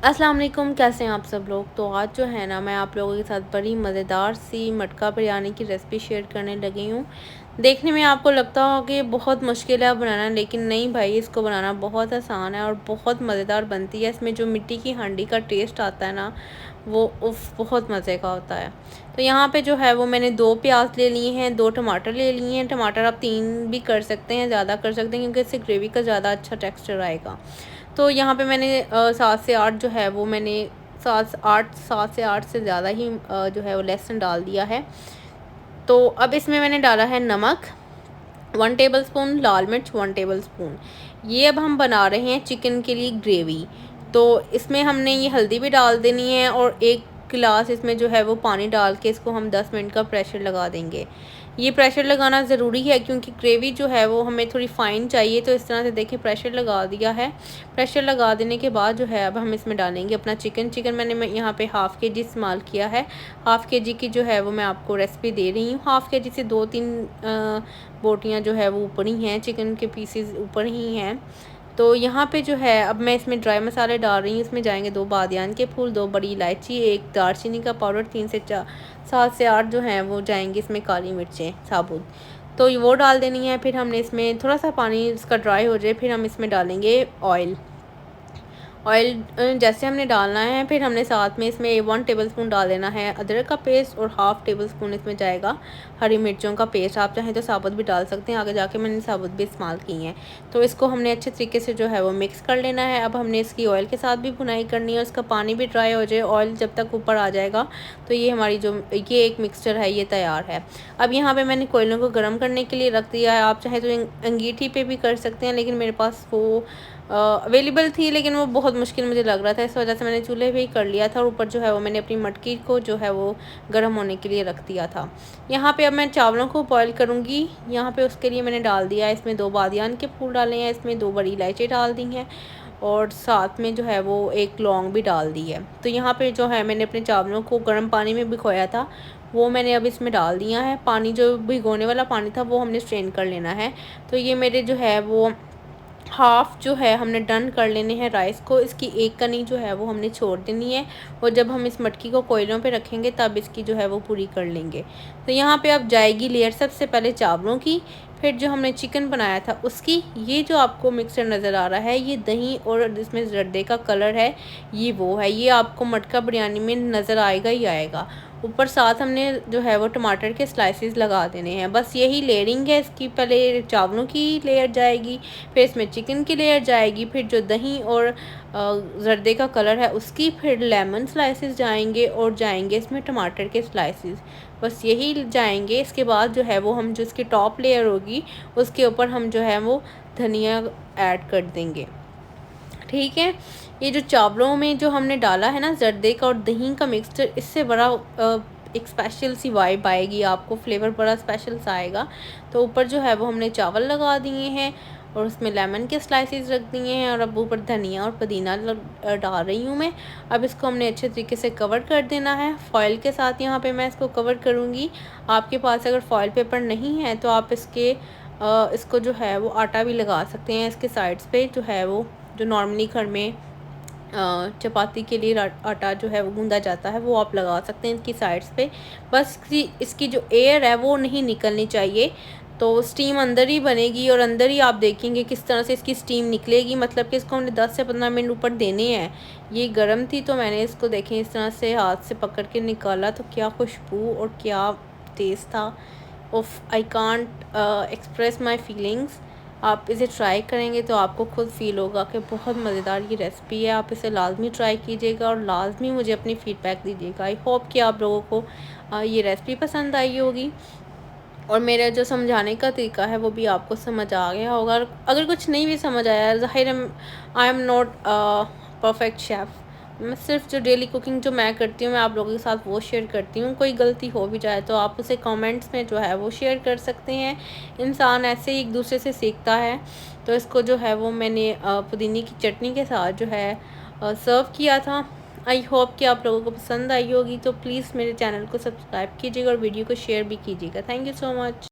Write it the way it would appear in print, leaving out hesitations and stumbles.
अस्सलाम वालेकुम, कैसे हैं आप सब लोग। तो आज जो है ना, मैं आप लोगों के साथ बड़ी मज़ेदार सी मटका बिरयानी की रेसिपी शेयर करने लगी हूँ। देखने में आपको लगता हो कि बहुत मुश्किल है बनाना, लेकिन नहीं भाई, इसको बनाना बहुत आसान है और बहुत मज़ेदार बनती है। इसमें जो मिट्टी की हांडी का टेस्ट आता है ना, वो उफ़ बहुत मज़े का होता है। तो यहाँ पे जो है वो मैंने 2 प्याज ले लिए हैं, 2 टमाटर ले लिए हैं। टमाटर आप 3 भी कर सकते हैं, ज़्यादा कर सकते हैं, क्योंकि इससे ग्रेवी का ज़्यादा अच्छा टेक्सचर आएगा। तो यहाँ पे मैंने 7 से 8 जो है वो मैंने 7 से 8 से ज़्यादा ही जो है वो लहसुन डाल दिया है। तो अब इसमें मैंने डाला है नमक 1 टेबलस्पून, लाल मिर्च 1 टेबलस्पून। ये अब हम बना रहे हैं चिकन के लिए ग्रेवी। तो इसमें हमने ये हल्दी भी डाल देनी है और 1 गिलास इसमें जो है वो पानी डाल के इसको हम 10 मिनट का प्रेशर लगा देंगे। ये प्रेशर लगाना ज़रूरी है, क्योंकि ग्रेवी जो है वो हमें थोड़ी फ़ाइन चाहिए। तो इस तरह से देखिए, प्रेशर लगा दिया है। प्रेशर लगा देने के बाद जो है अब हम इसमें डालेंगे अपना चिकन मैं यहाँ पे हाफ़ के जी इस्तेमाल किया है। हाफ़ के जी की जो है वो मैं आपको रेसिपी दे रही हूँ। हाफ़ के जी से 2-3 बोटियाँ जो है वो ऊपर ही हैं, चिकन के पीसेस ऊपर ही हैं। तो यहाँ पे जो है अब मैं इसमें ड्राई मसाले डाल रही हूँ। इसमें जाएंगे 2 बादियान के फूल, 2 बड़ी इलायची, 1 दालचीनी का पाउडर, 3 से 7 से 8 जो हैं वो जाएंगे इसमें काली मिर्चें साबुत। तो वो डाल देनी है। फिर हमने इसमें थोड़ा सा पानी इसका ड्राई हो जाए, फिर हम इसमें डालेंगे ऑयल। जैसे हमने डालना है, फिर हमने साथ में इसमें 1 टेबलस्पून डाल देना है अदरक का पेस्ट और हाफ़ टेबलस्पून इसमें जाएगा हरी मिर्चों का पेस्ट। आप चाहें तो साबुत भी डाल सकते हैं, आगे जाके मैंने साबुत भी इस्तेमाल की हैं। तो इसको हमने अच्छे तरीके से जो है वो मिक्स कर लेना है। अब हमने इसकी ऑयल के साथ भी भुनाई करनी है, उसका पानी भी ड्राई हो जाए, ऑयल जब तक ऊपर आ जाएगा तो ये हमारी जो ये एक मिक्सचर है ये तैयार है। अब यहाँ पर मैंने कोयलों को गर्म करने के लिए रख दिया है। आप चाहें तो अंगीठी पे भी कर सकते हैं, लेकिन मेरे पास वो अवेलेबल थी, लेकिन वो बहुत मुश्किल मुझे लग रहा था, इस वजह से मैंने चूल्हे पे ही कर लिया था। और ऊपर जो है वो मैंने अपनी मटकी को जो है वो गर्म होने के लिए रख दिया था। यहाँ पे अब मैं चावलों को बॉईल करूँगी। यहाँ पे उसके लिए मैंने डाल दिया है, इसमें 2 बादियान के फूल डाले हैं, इसमें 2 बड़ी इलायची डाल दी हैं और साथ में जो है वो 1 लौंग भी डाल दी है। तो यहाँ पे जो है मैंने अपने चावलों को गर्म पानी में भिगोया था, वो मैंने अब इसमें डाल दिया है। पानी जो भिगोने वाला पानी था वो हमने स्ट्रेन कर लेना है। तो ये मेरे जो है वो हाफ़ जो है हमने डन कर लेने हैं राइस को। इसकी एक कनी जो है वो हमने छोड़ देनी है, और जब हम इस मटकी को कोयलों पे रखेंगे तब इसकी जो है वो पूरी कर लेंगे। तो यहाँ पे अब जाएगी लेयर सबसे पहले चावलों की, फिर जो हमने चिकन बनाया था उसकी। ये जो आपको मिक्सचर नज़र आ रहा है, ये दही और इसमें जर्दे का कलर है, ये वो है। ये आपको मटका बिरयानी में नज़र आएगा ही आएगा। ऊपर साथ हमने जो है वो टमाटर के स्लाइसेस लगा देने हैं। बस यही लेयरिंग है इसकी। पहले चावलों की लेयर जाएगी, फिर इसमें चिकन की लेयर जाएगी, फिर जो दही और जर्दे का कलर है उसकी, फिर लेमन स्लाइसेस जाएंगे और जाएंगे इसमें टमाटर के स्लाइसेस। बस यही जाएंगे। इसके बाद जो है वो हम जो इसकी टॉप लेयर होगी उसके ऊपर हम जो है वो धनिया ऐड कर देंगे। ठीक है। ये जो चावलों में जो हमने डाला है ना जर्दे का और दही का मिक्सचर, इससे बड़ा एक स्पेशल सी वाइब आएगी, आपको फ्लेवर बड़ा स्पेशल सा आएगा। तो ऊपर जो है वो हमने चावल लगा दिए हैं और उसमें लेमन के स्लाइसेस रख दिए हैं, और अब ऊपर धनिया और पुदीना डाल रही हूँ मैं। अब इसको हमने अच्छे तरीके से कवर कर देना है फॉयल के साथ। यहाँ पे मैं इसको कवर करूँगी। आपके पास अगर फॉयल पेपर नहीं है तो आप इसको जो है वो आटा भी लगा सकते हैं इसके साइड्स पे, जो है वो जो नॉर्मली घर में चपाती के लिए आटा जो है वो गूंदा जाता है, वो आप लगा सकते हैं इसकी साइड्स पे। बस इसकी जो एयर है वो नहीं निकलनी चाहिए, तो स्टीम अंदर ही बनेगी और अंदर ही आप देखेंगे किस तरह से इसकी स्टीम निकलेगी। मतलब कि इसको हमने 10 से 15 मिनट ऊपर देने हैं। ये गर्म थी तो मैंने इसको देखें इस तरह से हाथ से पकड़ के निकाला, तो क्या खुशबू और क्या टेस्ट था। Of I can't express my feelings. आप इसे ट्राई करेंगे तो आपको खुद फील होगा कि बहुत मज़ेदार ये रेसिपी है। आप इसे लाजमी ट्राई कीजिएगा और लाजमी मुझे अपनी फ़ीडबैक दीजिएगा। आई होप कि आप लोगों को ये रेसिपी पसंद आई होगी और मेरा जो समझाने का तरीका है वो भी आपको समझ आ गया होगा। अगर कुछ नहीं भी समझ आया, ज़ाहिर है I am not perfect chef. मैं सिर्फ जो डेली कुकिंग जो मैं करती हूँ मैं आप लोगों के साथ वो शेयर करती हूँ। कोई गलती हो भी जाए तो आप उसे कमेंट्स में जो है वो शेयर कर सकते हैं। इंसान ऐसे ही एक दूसरे से सीखता है। तो इसको जो है वो मैंने पुदीने की चटनी के साथ जो है सर्व किया था। आई होप कि आप लोगों को पसंद आई होगी। तो प्लीज़ मेरे चैनल को सब्सक्राइब कीजिएगा और वीडियो को शेयर भी कीजिएगा। Thank you so much.